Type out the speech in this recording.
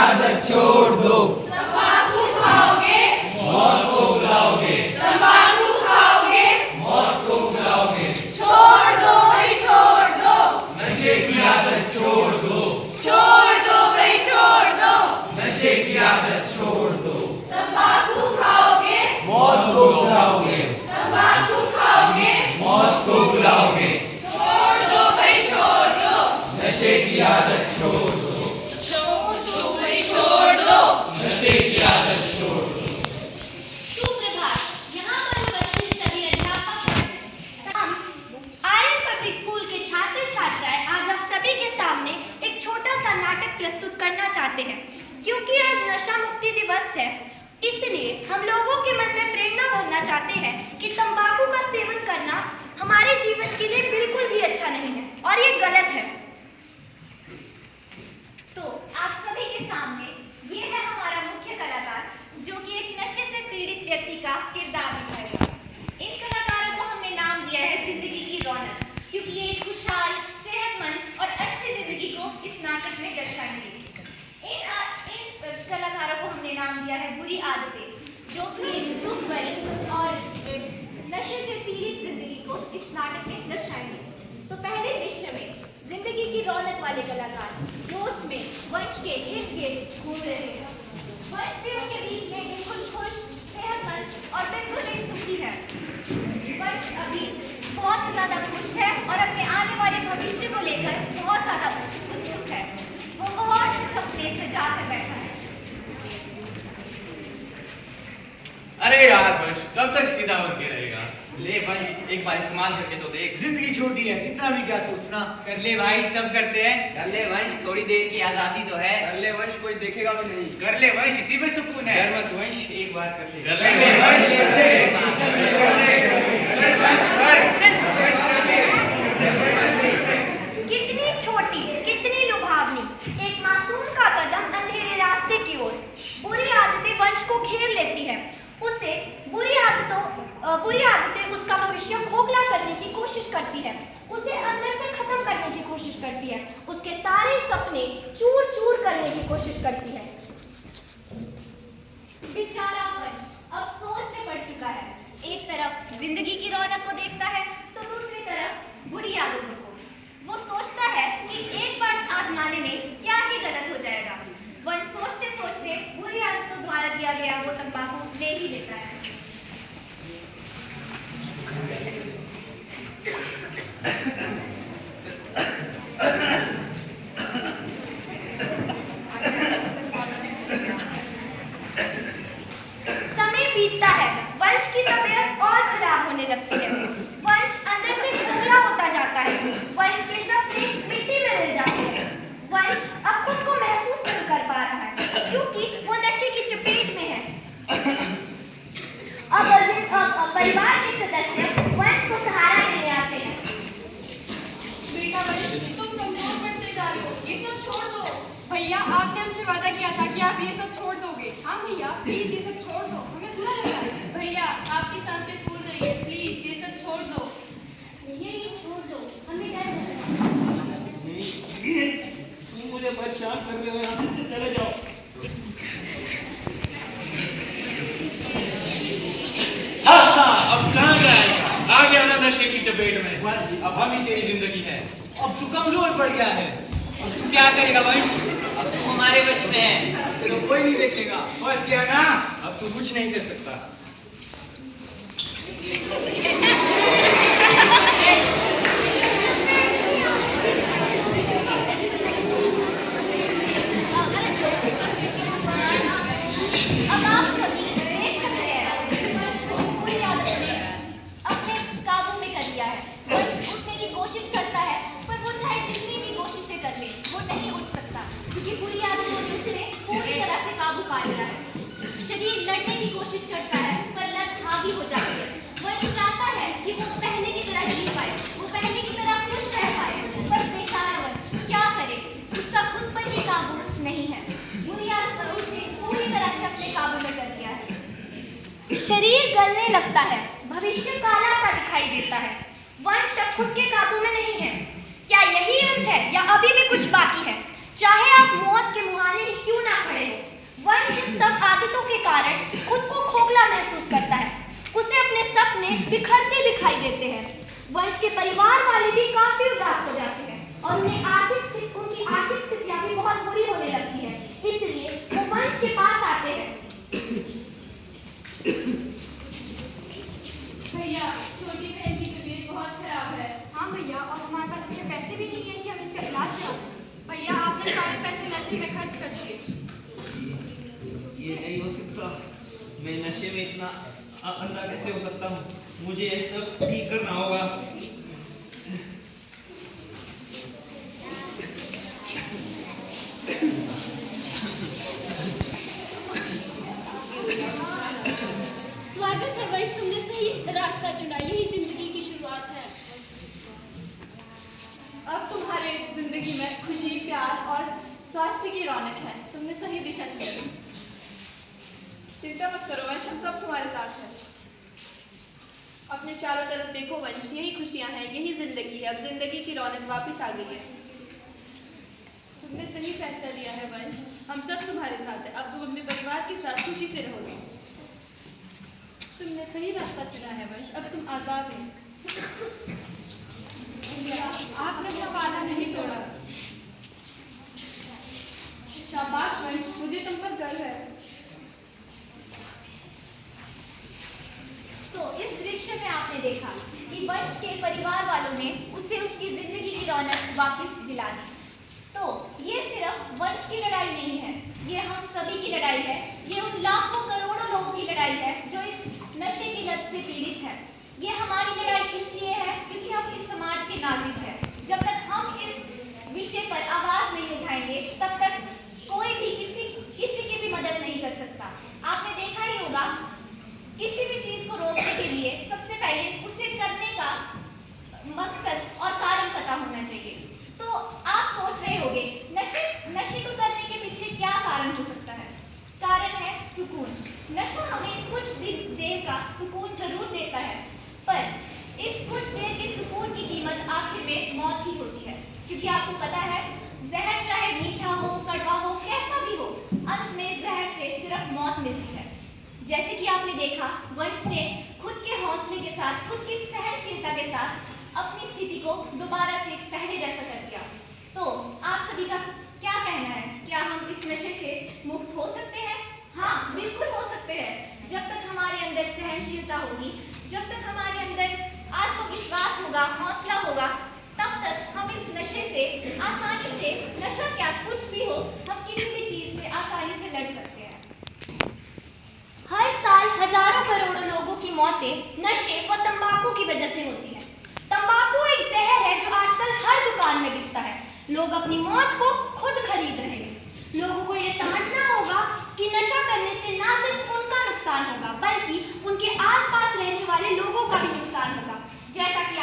आदत छोड़ दो। तंबाकू खाओगे मौत को बुलाओगे। तंबाकू खाओगे मौत को बुलाओगे। छोड़ दो भाई छोड़ दो नशे की आदत छोड़ दो। छोड़ दो भाई छोड़ दो नशे की आदत छोड़ दो। तंबाकू खाओगे मौत को बुलाओगे। तंबाकू खाओगे मौत को बुलाओगे। छोड़ दो भाई छोड़ दो नशे की आदत छोड़ दो। छोड़ दो भाई छोड़ दो नशे की आदत छोड़ दो। सुप्रभात। यहाँ पर उपस्थित सभी अध्यापक हम आर्यन पब्लिक स्कूल के छात्र छात्राएं आज आप सभी के सामने एक छोटा सा नाटक प्रस्तुत करना चाहते हैं। क्योंकि आज नशा मुक्ति दिवस है, इसलिए हम लोगों के मन में प्रेरणा भरना चाहते हैं कि तंबाकू का सेवन करना हमारे जीवन के लिए बिल्कुल भी अच्छा नहीं है और ये गलत है। तो आप सभी के सामने ये है हमारा मुख्य कलाकार, जो कि एक नशे से पीड़ित व्यक्ति का किरदार निभाएगा। इन कलाकारों को हमने नाम दिया है जिंदगी की रौनक, क्योंकि ये एक खुशहाल, सेहतमंद और अच्छी जिंदगी को इस नाटक में दर्शाएंगे। इन कलाकारों को हमने नाम दिया है बुरी आदतें, जो कि एक दुख भरी और नशे से पीड़ित जिंदगी को इस नाटक में दर्शाएंगे। तो पहले दृश्य में जिंदगी की रौनक वाले कलाकार जोश में वंश के इर्द गिर्द घूम रहे हैं। वंश भी उनके बीच में बिल्कुल खुश, सेहतमंद और बिल्कुल ही सुखी है। वंश अभी बहुत ज्यादा खुश है और अपने आने वाले भविष्य को लेकर बहुत ज्यादा उत्सुक है। वो बहुत से सपने सजाकर बैठा है। अरे यार वंश, कब तक सीधा बन के रहेगा? ले भाई, एक बार इस्तेमाल करके तो देख। जिंदगी छोटी है, इतना भी क्या सोचना। कर ले भाई, सब करते हैं। कर ले वंश, थोड़ी देर की आजादी तो है। कर ले वंश, कोई देखेगा भी नहीं। कर ले वंश, इसी में सुकून है। डर मत वंश, एक बार कर ले। कर ले वंश, कर ले। कितनी छोटी, कितनी लुभावनी, एक मासूम का कदम अंधेरे रास्ते की ओर। बुरी आदतें वंश को घेर लेती है। उसे बुरी आदतें उसका भविष्य खोखला करने की कोशिश करती है, उसे अंदर से खत्म करने की कोशिश करती है, उसके सारे सपने चूर चूर करने की कोशिश करती है। बेचारा वंश अब सोच में पड़ चुका है। एक तरफ जिंदगी की रौनक को देखता है तो दूसरी तरफ बुरी आदतों को। वो सोचता है कि एक बार आजमाने में क्या ही गलत हो जाएगा। वंश सोचते सोचते बुरी आदतों द्वारा दिया गया वो तंबाकू ले ही लेता है। समय बीतता है, वंश की तबीयत और खराब होने लगती है। वंश अंदर से खोखला होता जाता है। वंश के सपने मिट्टी में मिल जाते हैं। वंश अब खुद को महसूस नहीं कर पा रहा है, क्योंकि वो नशे की चपेट में है। अब परिवार के सदस्य वंश को सहारा देने आते हैं। बेटा वंश, तुम कमजोर पड़ते जा रहे हो, ये सब छोड़ दो। भैया, आपने हमसे वादा किया था कि आप ये सब छोड़ दोगे। हाँ भैया, प्लीज ये सब छोड़ दो, हमें बुरा लगा। भैया, आपकी सांसें फूल रही है, प्लीज ये सब छोड़ दो। ये छोड़ दो, हमें डर है। तुम मुझे परेशान कर रहे हो, यहाँ से चले जाओ। हाँ, अब कहाँ जाएगा? आ गया ना नशे की चपेट में। अब हम ही तेरी जिंदगी है। अब तू कमजोर पड़ गया है। अब तू क्या करेगा वंश? अब तो हमारे वश में है। तो कोई नहीं देखेगा। बस गया ना, अब तू कुछ नहीं कर सकता। अब आप सभी देख सकते हैं कि वंश को बुरी आदतों ने अपने काबू में कर लिया है। वंश उठने की कोशिश करता है, पर वो चाहे जितनी भी कोशिशें कर ले, वो नहीं उठ सकता, क्योंकि बुरी आदतों ने उसे पूरी तरह से काबू पा लिया है। शरीर लड़ने की कोशिश करता है, पर लत हावी हो जाती है। वंश चाहता है कि वो पहले की तरह जी पाए, वो पहले की तरह खुश रह पाए, पर बेचारा वंश क्या करे, उसका खुद पर ही काबू नहीं है। बुरी आदतों ने उसे पूरी तरह से अपने काबू में कर लिया है। शरीर गलने लगता है, भविष्य काला सा दिखाई देता है। वंश अब खुद के काबू में नहीं है। क्या यही अंत है या अभी भी कुछ बाकी है? चाहे आप मौत के मुहाने ही क्यों ना खड़े आदतों के कारण खुद को खोखला महसूस करता है। उसे अपने सपने बिखरते दिखाई देते हैं। वंश के परिवार वाले भी काफी उदास हो जाते हैं और उनकी आर्थिक स्थितियां भी बहुत बुरी होने लगती है। इसलिए वो वंश के पास आते हैं। भैया, छोटी बहन की तबीयत बहुत खराब है। हाँ भैया, और हमारे पास इतने पैसे भी नहीं है कि हम इसका इलाज करा सकें। भैया, आपने सारे पैसे नशे में खर्च कर दिए। ये नहीं हो सकता। मैं नशे में इतना अंधा कैसे हो सकता हूँ? मुझे ये सब ठीक करना होगा। स्वागत है वंश, तुमने सही रास्ता चुना। यही जिंदगी की शुरुआत है। अब तुम्हारे जिंदगी में खुशी, प्यार और स्वास्थ्य की रौनक है। तुमने सही दिशा चुनी। चिंता मत करो वंश, हम सब तुम्हारे साथ हैं। अपने चारों तरफ देखो वंश, यही खुशियां हैं, यही जिंदगी है। अब जिंदगी की रौनक वापस आ गई है। तुमने सही फैसला लिया है वंश, हम सब तुम्हारे साथ हैं। अब तुम अपने परिवार के साथ खुशी से रहोगे। तुमने सही रास्ता चुना है वंश, अब तुम आजाद हो। आपने अपना वादा नहीं तोड़ा। शाबाश वंश, मुझे तुम पर गर्व है। तो इस दृश्य में आपने देखा कि वंश के परिवार वालों ने उसे उसकी जिंदगी की रौनक वापस दिला दी। तो ये सिर्फ वंश की लड़ाई नहीं है, ये हम सभी की लड़ाई है। ये उन लाखों करोड़ों लोगों की लड़ाई है जो इस नशे की लत से पीड़ित है। ये हमारी लड़ाई इसलिए है क्योंकि हम इस समाज के नागरिक हैं। जब तक हम इस विषय पर आवाज नहीं उठाएंगे तब तक कोई भी किसी की भी मदद नहीं कर सकता। आपने देखा ही होगा, किसी भी चीज को रोकने के लिए सबसे पहले उसे करने का मकसद और कारण पता होना चाहिए। तो आप सोच रहे होंगे नशे को करने के पीछे क्या कारण हो सकता है? कारण है सुकून। नशा हमें कुछ देर का सुकून जरूर देता है, पर इस कुछ देर के सुकून की कीमत आखिर में मौत ही होती है। क्योंकि आपको पता है, जहर चाहे मीठा हो, कड़वा हो, कैसा भी हो, अंत में जहर से सिर्फ मौत मिलती है। जैसे कि आपने देखा, वंश ने खुद के हौसले के साथ, खुद की सहनशीलता के साथ अपनी स्थिति को दोबारा से पहले जैसा कर दिया। तो आप सभी का क्या कहना है? क्या हम इस नशे से मुक्त हो सकते हैं? हाँ, बिल्कुल हो सकते हैं। जब तक हमारे अंदर सहनशीलता होगी, जब तक हमारे अंदर आत्मविश्वास होगा, हौसला होगा, तब तक हम इस नशे से आसानी से, नशा क्या कुछ भी हो, हम किसी भी चीज से आसानी से लड़ सकते हैं। हर साल हजारों करोड़ों लोगों की मौतें नशे व तंबाकू की वजह से होती है। तंबाकू एक जहर है जो आजकल हर दुकान में बिकता है। लोग अपनी मौत को खुद खरीद रहे हैं। लोगों को ये समझना होगा कि नशा करने से ना सिर्फ उनका नुकसान होगा, बल्कि उनके आसपास रहने वाले लोगों का भी नुकसान होगा। जैसा कि